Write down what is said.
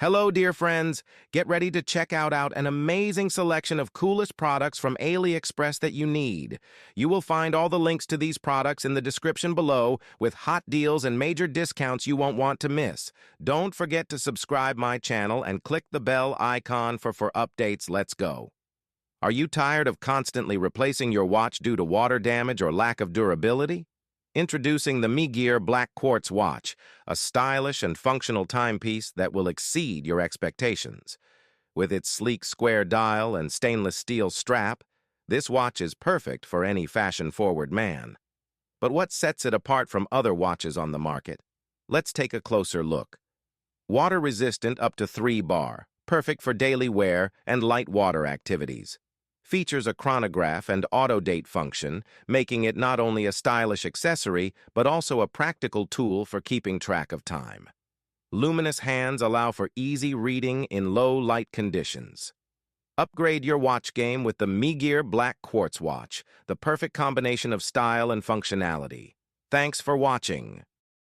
Hello, dear friends. Get ready to check out an amazing selection of coolest products from AliExpress that you need. You will find all the links to these products in the description below with hot deals and major discounts you won't want to miss. Don't forget to subscribe my channel and click the bell icon for updates. Let's go. Are you tired of constantly replacing your watch due to water damage or lack of durability? Introducing the Mi Gear Black Quartz Watch, a stylish and functional timepiece that will exceed your expectations. With its sleek square dial and stainless steel strap, this watch is perfect for any fashion-forward man. But what sets it apart from other watches on the market? Let's take a closer look. Water-resistant up to 3 bar, perfect for daily wear and light water activities. Features a chronograph and auto-date function, making it not only a stylish accessory, but also a practical tool for keeping track of time. Luminous hands allow for easy reading in low-light conditions. Upgrade your watch game with the Mi Gear Black Quartz Watch, the perfect combination of style and functionality. Thanks for watching.